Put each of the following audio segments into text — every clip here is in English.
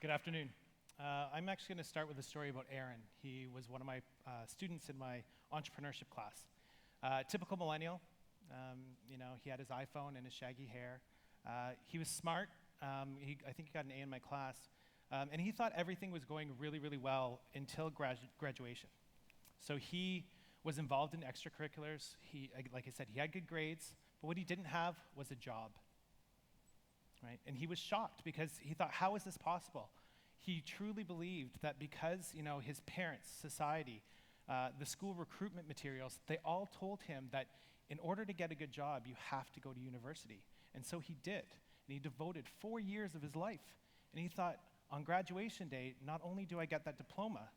Good afternoon. I'm actually going to start with a story about Aaron. He was one of my students in my entrepreneurship class. Typical millennial. He had his iPhone and his shaggy hair. He was smart. I think he got an A in my class. And he thought everything was going really, really well until graduation. So he was involved in extracurriculars. Like I said, he had good grades, but what he didn't have was a job. Right? And he was shocked because he thought, how is this possible? He truly believed that because his parents, society, the school recruitment materials, they all told him that in order to get a good job, you have to go to university. And so he did. And he devoted 4 years of his life. And he thought, on graduation day, not only do I get that diploma,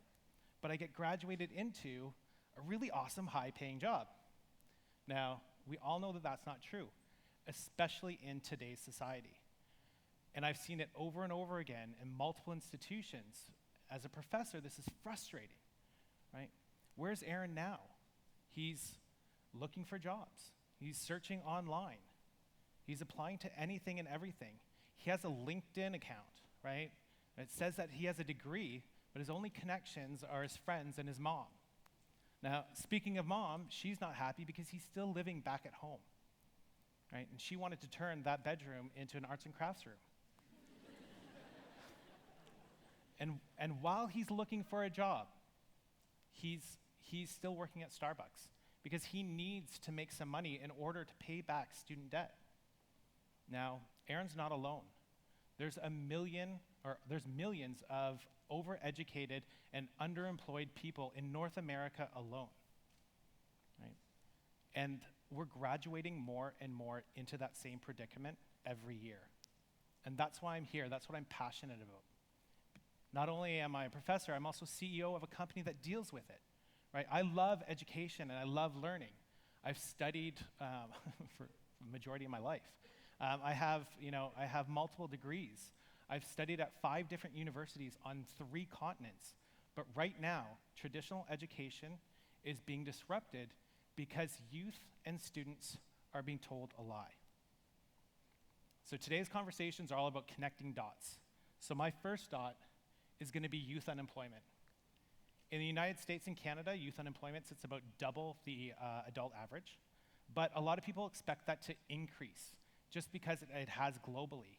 but I get graduated into a really awesome, high-paying job. Now, we all know that that's not true, especially in today's society. And I've seen it over and over again in multiple institutions. As a professor, this is frustrating, right? Where's Aaron now? He's looking for jobs. He's searching online. He's applying to anything and everything. He has a LinkedIn account, right? And it says that he has a degree, but his only connections are his friends and his mom. Now, speaking of mom, she's not happy because he's still living back at home, right? And she wanted to turn that bedroom into an arts and crafts room. And while he's looking for a job, he's still working at Starbucks because he needs to make some money in order to pay back student debt. Now, Aaron's not alone. There's millions of overeducated and underemployed people in North America alone, right? And we're graduating more and more into that same predicament every year. And that's why I'm here. That's what I'm passionate about. Not only am I a professor, I'm also CEO of a company that deals with it, right? I love education and I love learning. I've studied for the majority of my life. I have multiple degrees. I've studied at 5 different universities on 3 continents. But right now, traditional education is being disrupted because youth and students are being told a lie. So today's conversations are all about connecting dots. So my first dot is going to be youth unemployment. In the United States and Canada, youth unemployment sits about double the adult average, but a lot of people expect that to increase just because it has globally.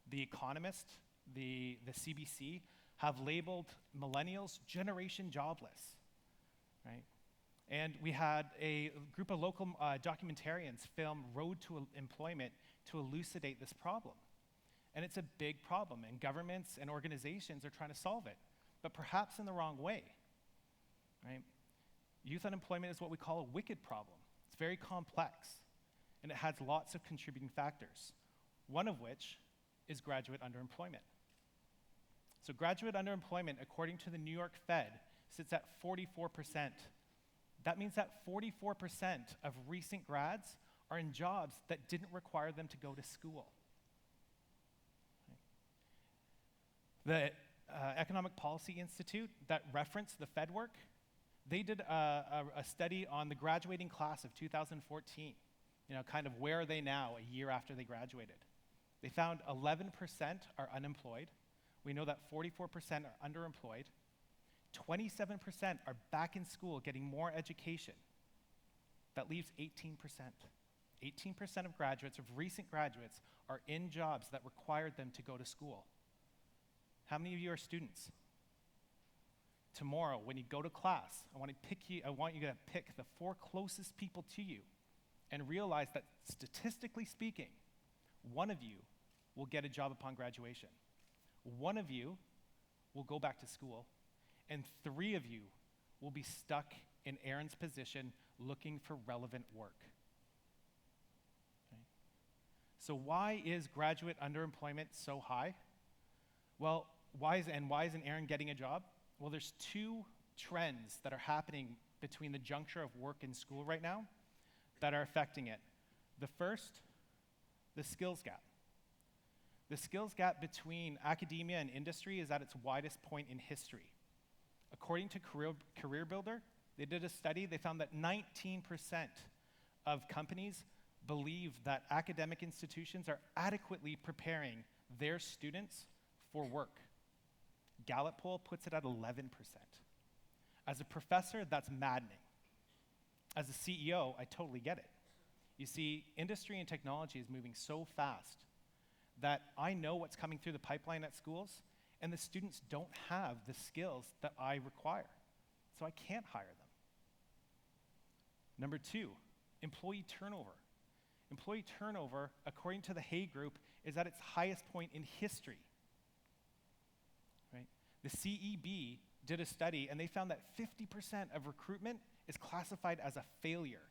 The Economist, the CBC, have labeled millennials generation jobless, right? And we had a group of local documentarians film Road to Employment to elucidate this problem. And it's a big problem, and governments and organizations are trying to solve it, but perhaps in the wrong way, right? Youth unemployment is what we call a wicked problem. It's very complex, and it has lots of contributing factors, one of which is graduate underemployment. So graduate underemployment, according to the New York Fed, sits at 44%. That means that 44% of recent grads are in jobs that didn't require them to go to school. The Economic Policy Institute that referenced the Fed work, they did a study on the graduating class of 2014, kind of where are they now a year after they graduated. They found 11% are unemployed. We know that 44% are underemployed. 27% are back in school getting more education. That leaves 18%. 18% of graduates, of recent graduates, are in jobs that required them to go to school. How many of you are students? Tomorrow, when you go to class, I want you to pick the 4 closest people to you and realize that statistically speaking, one of you will get a job upon graduation. One of you will go back to school, and 3 of you will be stuck in Aaron's position looking for relevant work. Okay. So why is graduate underemployment so high? Well, why isn't Aaron getting a job? Well, there's 2 trends that are happening between the juncture of work and school right now that are affecting it. The first, the skills gap. The skills gap between academia and industry is at its widest point in history. According to Career Builder, they did a study, they found that 19% of companies believe that academic institutions are adequately preparing their students for work. Gallup poll puts it at 11%. As a professor, that's maddening. As a CEO, I totally get it. You see, industry and technology is moving so fast that I know what's coming through the pipeline at schools, and the students don't have the skills that I require. So I can't hire them. Number 2, employee turnover. Employee turnover, according to the Hay Group, is at its highest point in history. Right? The CEB did a study, and they found that 50% of recruitment is classified as a failure.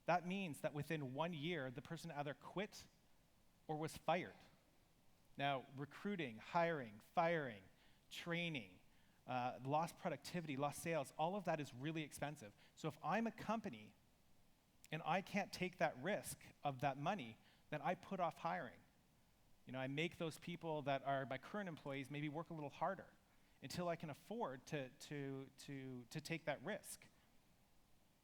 That means that within 1 year, the person either quit or was fired. Now, recruiting, hiring, firing, training, lost productivity, lost sales, all of that is really expensive. So if I'm a company and I can't take that risk of that money, then I put off hiring. I make those people that are my current employees maybe work a little harder until I can afford to take that risk.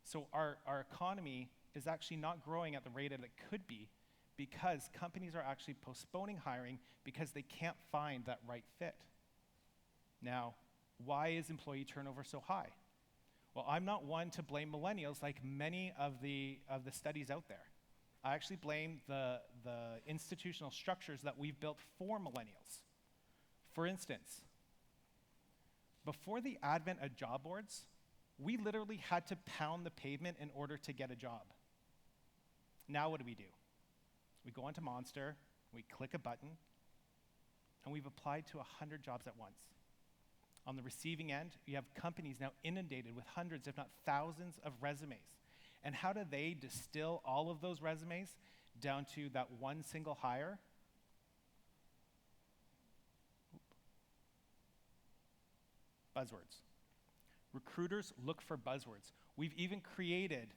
So our economy is actually not growing at the rate that it could be because companies are actually postponing hiring because they can't find that right fit. Now, why is employee turnover so high? Well, I'm not one to blame millennials like many of the studies out there. I actually blame the institutional structures that we've built for millennials. For instance, before the advent of job boards, we literally had to pound the pavement in order to get a job. Now what do? We go onto Monster, we click a button, and we've applied to 100 jobs at once. On the receiving end, you have companies now inundated with hundreds, if not thousands, of resumes. And how do they distill all of those resumes down to that one single hire? Buzzwords. Recruiters look for buzzwords. We've even created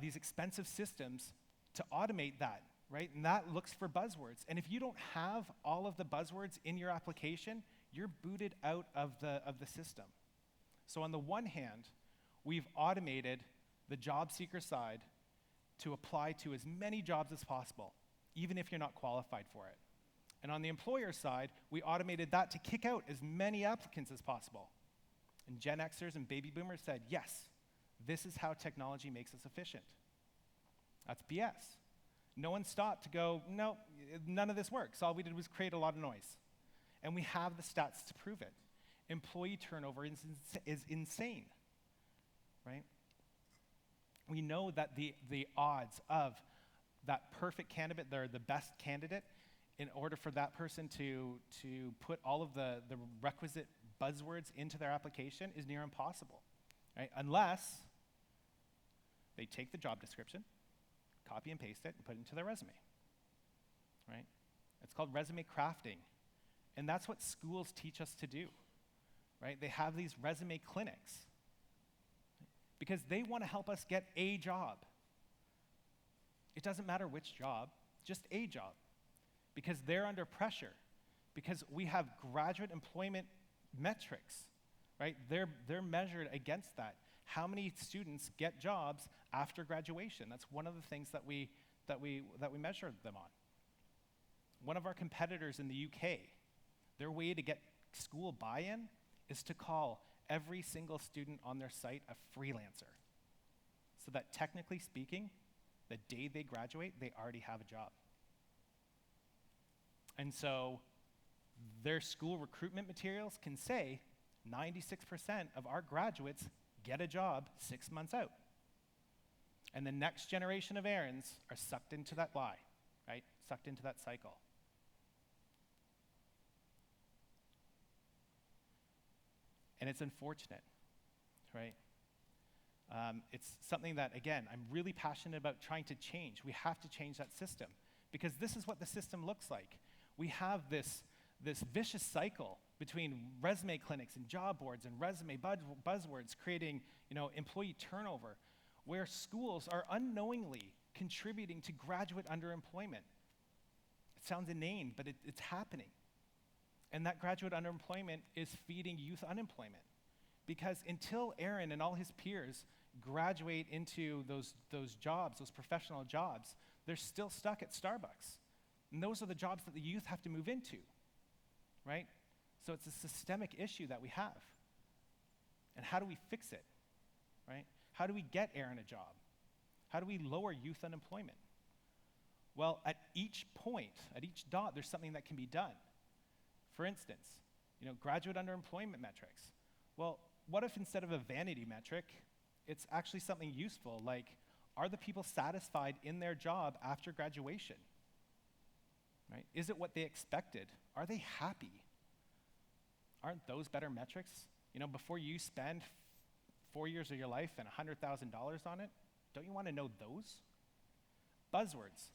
these expensive systems to automate that, right? And that looks for buzzwords. And if you don't have all of the buzzwords in your application, you're booted out of the system. So on the one hand, we've automated the job seeker side to apply to as many jobs as possible, even if you're not qualified for it. And on the employer side, we automated that to kick out as many applicants as possible. And Gen Xers and baby boomers said, yes, this is how technology makes us efficient. That's BS. No one stopped to go, no, none of this works. All we did was create a lot of noise. And we have the stats to prove it. Employee turnover is insane, right? We know that the odds of that perfect candidate, they're the best candidate, in order for that person to put all of the requisite buzzwords into their application is near impossible, right? Unless they take the job description, copy and paste it, and put it into their resume, right? It's called resume crafting. And that's what schools teach us to do, right? They have these resume clinics because they want to help us get a job. It doesn't matter which job, just a job, because they're under pressure, because we have graduate employment metrics, right? They're measured against that. How many students get jobs after graduation? That's one of the things that we measure them on. One of our competitors in the UK, their way to get school buy-in is to call every single student on their site a freelancer, so that technically speaking, the day they graduate, they already have a job. And so their school recruitment materials can say 96% of our graduates get a job 6 months out. And the next generation of Aarons are sucked into that lie, right? Sucked into that cycle. And it's unfortunate, right? It's something that, again, I'm really passionate about trying to change. We have to change that system because this is what the system looks like. We have this vicious cycle between resume clinics and job boards and resume buzzwords creating, employee turnover, where schools are unknowingly contributing to graduate underemployment. It sounds inane, but it's happening. And that graduate underemployment is feeding youth unemployment. Because until Aaron and all his peers graduate into those jobs, those professional jobs, they're still stuck at Starbucks. And those are the jobs that the youth have to move into, right? So it's a systemic issue that we have. And how do we fix it, right? How do we get Aaron a job? How do we lower youth unemployment? Well, at each point, at each dot, there's something that can be done. For instance, graduate underemployment metrics. Well, what if instead of a vanity metric, it's actually something useful, like, are the people satisfied in their job after graduation? Right? Is it what they expected? Are they happy? Aren't those better metrics? Before you spend 4 years of your life and $100,000 on it, don't you want to know those? Buzzwords.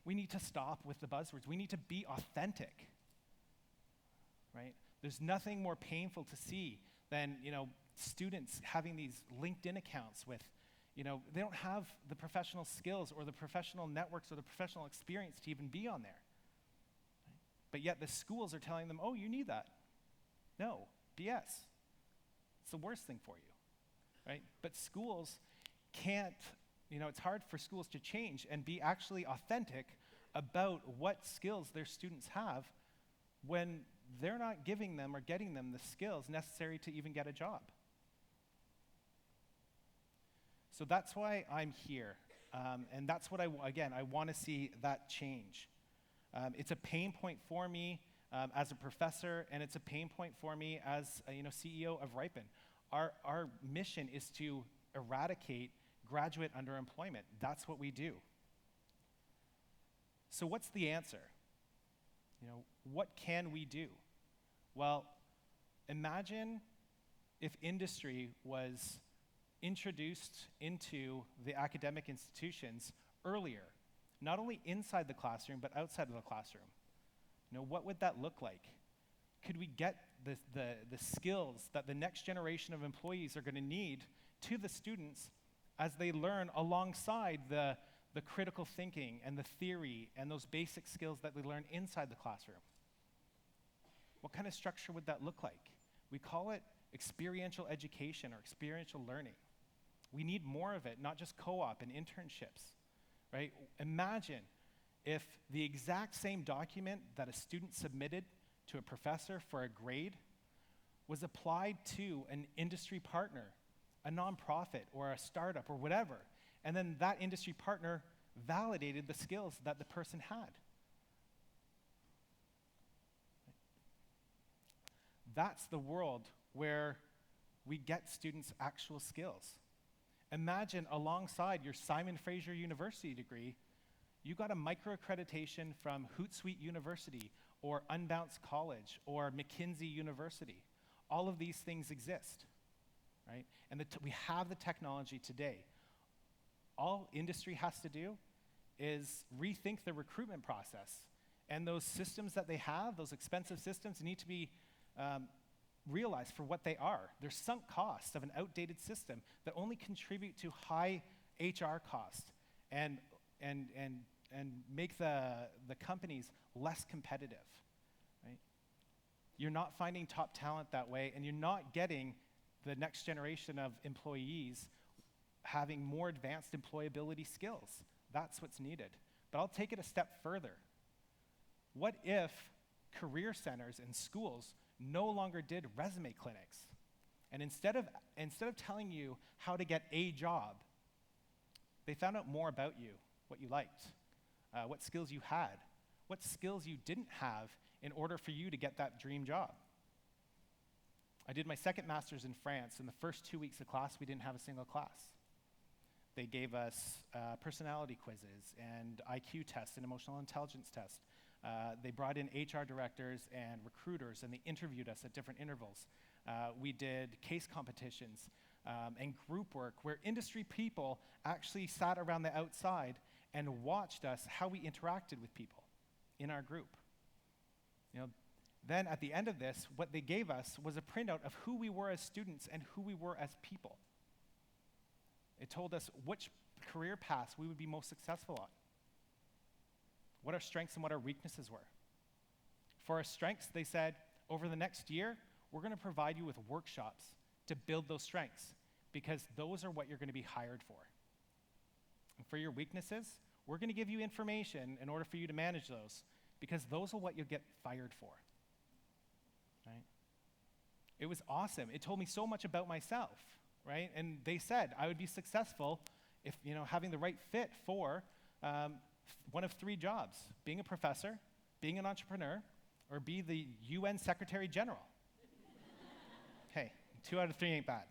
We need to stop with the buzzwords. We need to be authentic, right? There's nothing more painful to see than, students having these LinkedIn accounts with, they don't have the professional skills or the professional networks or the professional experience to even be on there. Right? But yet the schools are telling them, oh, you need that. No, BS. It's the worst thing for you, right? But schools can't, it's hard for schools to change and be actually authentic about what skills their students have when they're not giving them or getting them the skills necessary to even get a job. So that's why I'm here. And that's what I want to see that change. It's a pain point for me as a professor, and it's a pain point for me as CEO of Riipen. Our mission is to eradicate graduate underemployment. That's what we do. So what's the answer? What can we do? Well, imagine if industry was introduced into the academic institutions earlier, not only inside the classroom, but outside of the classroom. What would that look like? Could we get the skills that the next generation of employees are going to need to the students as they learn alongside the critical thinking and the theory and those basic skills that they learn inside the classroom? What kind of structure would that look like? We call it experiential education or experiential learning. We need more of it, not just co-op and internships, right? Imagine if the exact same document that a student submitted to a professor for a grade was applied to an industry partner, a nonprofit or a startup or whatever, and then that industry partner validated the skills that the person had. That's the world where we get students actual skills. Imagine alongside your Simon Fraser University degree, you got a microaccreditation from Hootsuite University or Unbounce College or McKinsey University. All of these things exist, right? And we have the technology today. All industry has to do is rethink the recruitment process. And those systems that they have, those expensive systems, need to be realized for what they are. They're sunk costs of an outdated system that only contribute to high HR costs and make the companies less competitive, right? You're not finding top talent that way, and you're not getting the next generation of employees having more advanced employability skills. That's what's needed. But I'll take it a step further. What if career centers and schools no longer did resume clinics? And instead of telling you how to get a job, they found out more about you, what you liked, what skills you had, what skills you didn't have in order for you to get that dream job. I did my second master's in France. In the first 2 weeks of class, we didn't have a single class. They gave us personality quizzes and IQ tests and emotional intelligence tests. They brought in HR directors and recruiters, and they interviewed us at different intervals. We did case competitions and group work where industry people actually sat around the outside and watched us, how we interacted with people in our group. Then at the end of this, what they gave us was a printout of who we were as students and who we were as people. It told us which career paths we would be most successful on, what our strengths and what our weaknesses were. For our strengths, they said, over the next year, we're going to provide you with workshops to build those strengths, because those are what you're going to be hired for. And for your weaknesses, we're going to give you information in order for you to manage those, because those are what you'll get fired for. Right? It was awesome. It told me so much about myself, right? And they said I would be successful if, having the right fit for one of 3 jobs: being a professor, being an entrepreneur, or be the UN Secretary General. Hey, 2 out of 3 ain't bad.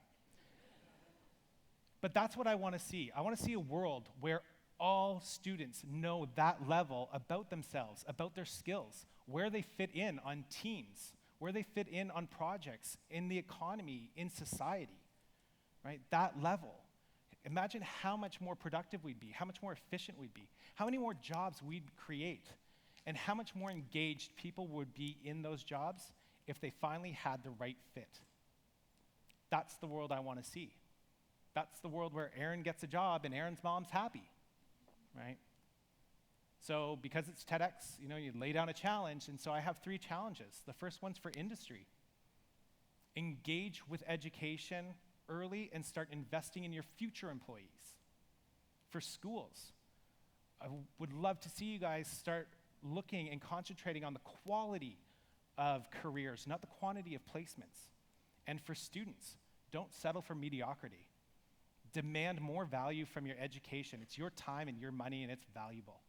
But that's what I want to see. I want to see a world where all students know that level about themselves, about their skills, where they fit in on teams, where they fit in on projects, in the economy, in society, right? That level. Imagine how much more productive we'd be, how much more efficient we'd be, how many more jobs we'd create, and how much more engaged people would be in those jobs if they finally had the right fit. That's the world I want to see. That's the world where Aaron gets a job and Aaron's mom's happy, right? So because it's TEDx, you lay down a challenge, and so I have 3 challenges. The first one's for industry. Engage with education early and start investing in your future employees. For schools, I would love to see you guys start looking and concentrating on the quality of careers, not the quantity of placements. And for students, don't settle for mediocrity. Demand more value from your education. It's your time and your money, and it's valuable.